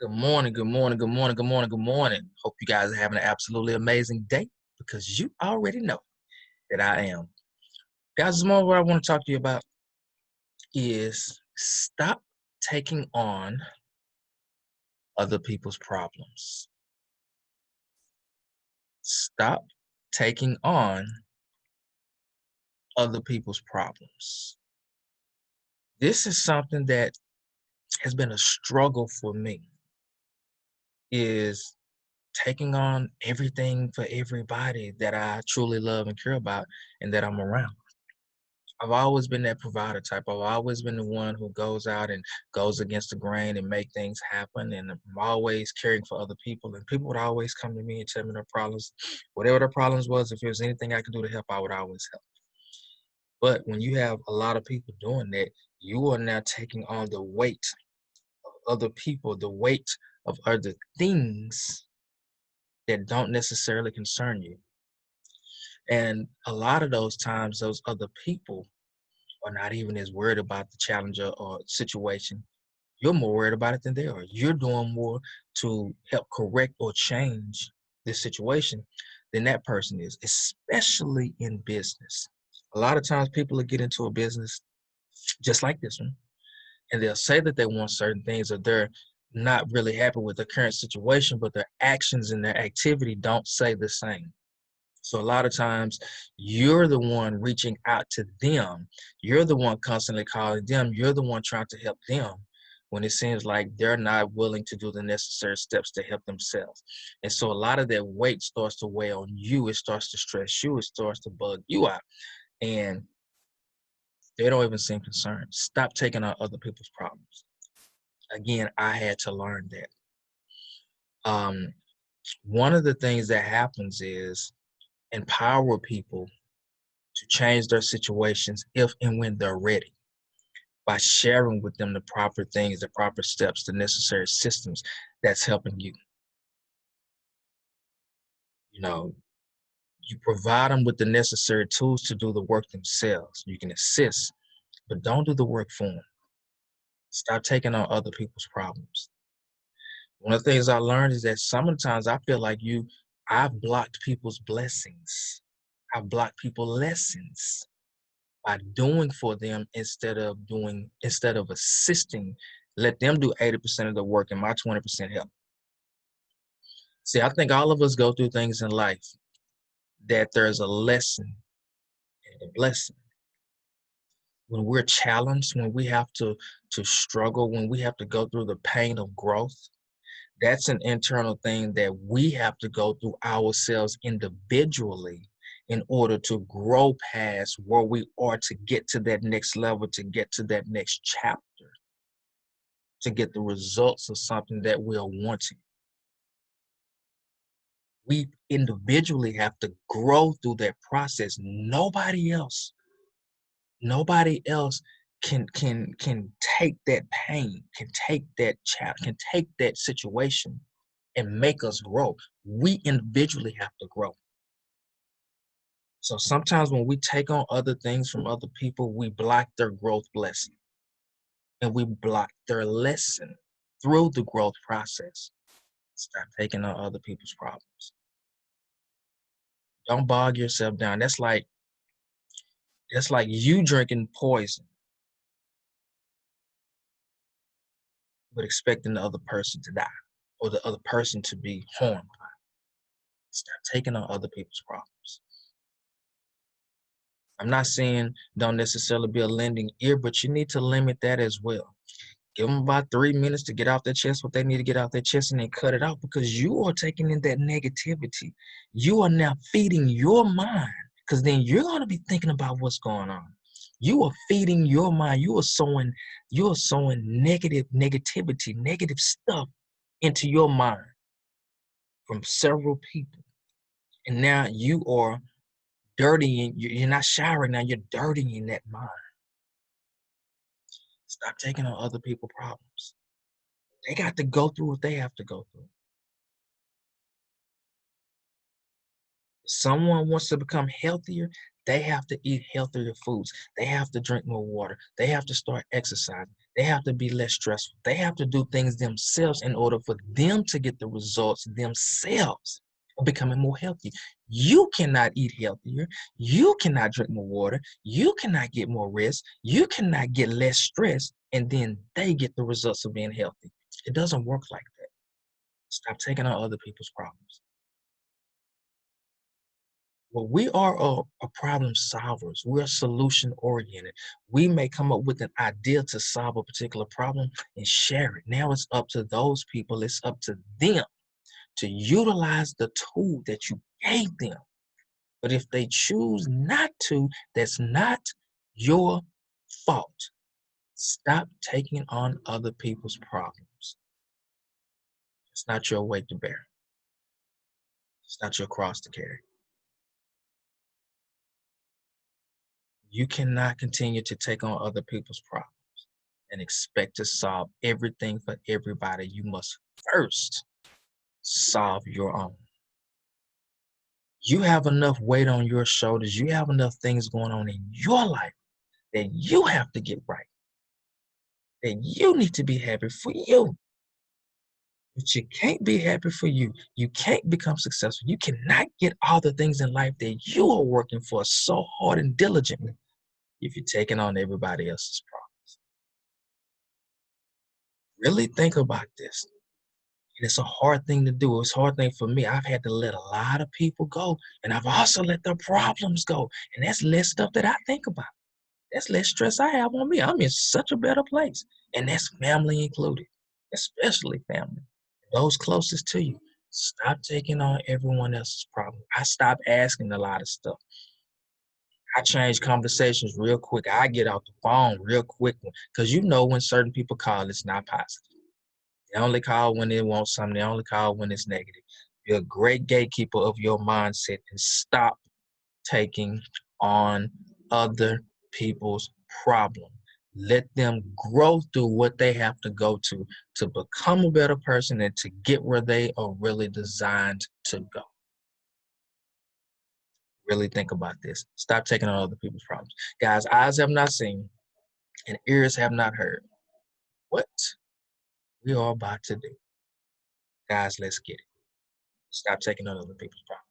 Good morning, good morning, good morning, good morning, good morning. Hope you guys are having an absolutely amazing day because you already know that I am. Guys, this morning what I want to talk to you about is stop taking on other people's problems. Stop taking on other people's problems. This is something that has been a struggle for me is taking on everything for everybody that I truly love and care about and that I'm around. I've always been that provider type. I've always been the one who goes out and goes against the grain and make things happen. And I'm always caring for other people. And people would always come to me and tell me their problems. Whatever their problems was, if there was anything I could do to help, I would always help. But when you have a lot of people doing that, you are now taking on the weight of other people, the weight of other things that don't necessarily concern you. And a lot of those times, those other people are not even as worried about the challenge or situation. You're more worried about it than they are. You're doing more to help correct or change this situation than that person is, especially in business. A lot of times people will get into a business just like this one, and they'll say that they want certain things or they're not really happy with the current situation, but their actions and their activity don't say the same. So a lot of times you're the one reaching out to them. You're the one constantly calling them. You're the one trying to help them when it seems like they're not willing to do the necessary steps to help themselves. And so a lot of that weight starts to weigh on you. It starts to stress you. It starts to bug you out. And they don't even seem concerned. Stop taking on other people's problems. Again, I had to learn that. Um, One of the things that happens is empower people to change their situations if and when they're ready by sharing with them the proper things, the proper steps, the necessary systems that's helping you. You know, you provide them with the necessary tools to do the work themselves. You can assist, but don't do the work for them. Stop taking on other people's problems. One of the things I learned is that sometimes I feel like I've blocked people's blessings. I've blocked people's lessons by doing for them instead of assisting. Let them do 80% of the work and my 20% help. See, I think all of us go through things in life that there's a lesson and a blessing. When we're challenged, when we have to struggle, when we have to go through the pain of growth, that's an internal thing that we have to go through ourselves individually in order to grow past where we are to get to that next level, to get to that next chapter, to get the results of something that we are wanting. We individually have to grow through that process. Nobody else can take that pain, can take that can take that situation and make us grow. We individually have to grow. So sometimes when we take on other things from other people, we block their growth blessing and we block their lesson through the growth process. Stop taking on other people's problems. Don't bog yourself down. That's like you drinking poison but expecting the other person to die or the other person to be harmed. Stop taking on other people's problems. I'm not saying don't necessarily be a lending ear, but you need to limit that as well. Give them about 3 minutes to get off their chest what they need to get off their chest and then cut it out because you are taking in that negativity. You are now feeding your mind because then you're going to be thinking about what's going on. You are feeding your mind. You are sowing negativity, negative stuff into your mind from several people. And now you are dirtying, you're not showering now, you're dirtying that mind. Stop taking on other people's problems. They got to go through what they have to go through. If someone wants to become healthier, they have to eat healthier foods. They have to drink more water. They have to start exercising. They have to be less stressful. They have to do things themselves in order for them to get the results themselves of becoming more healthy. You cannot eat healthier. You cannot drink more water. You cannot get more rest. You cannot get less stress, and then they get the results of being healthy. It doesn't work like that. Stop taking on other people's problems. Well, we are a problem solvers. We're solution oriented. We may come up with an idea to solve a particular problem and share it. Now it's up to those people, it's up to them to utilize the tool that you gave them. But if they choose not to, that's not your fault. Stop taking on other people's problems. It's not your weight to bear. It's not your cross to carry. You cannot continue to take on other people's problems and expect to solve everything for everybody. You must first solve your own. You have enough weight on your shoulders. You have enough things going on in your life that you have to get right, that you need to be happy for you. But you can't be happy for you. You can't become successful. You cannot get all the things in life that you are working for so hard and diligently if you're taking on everybody else's problems. Really think about this. And it's a hard thing to do. It's a hard thing for me. I've had to let a lot of people go, and I've also let their problems go. And that's less stuff that I think about. That's less stress I have on me. I'm in such a better place. And that's family included, especially family. Those closest to you. Stop taking on everyone else's problem. I stop asking a lot of stuff. I change conversations real quick. I get off the phone real quick because you know when certain people call, it's not positive. They only call when they want something. They only call when it's negative. Be a great gatekeeper of your mindset and stop taking on other people's problem. Let them grow through what they have to go to become a better person and to get where they are really designed to go. Really think about this. Stop taking on other people's problems. Guys, eyes have not seen and ears have not heard what we are about to do. Guys, let's get it. Stop taking on other people's problems.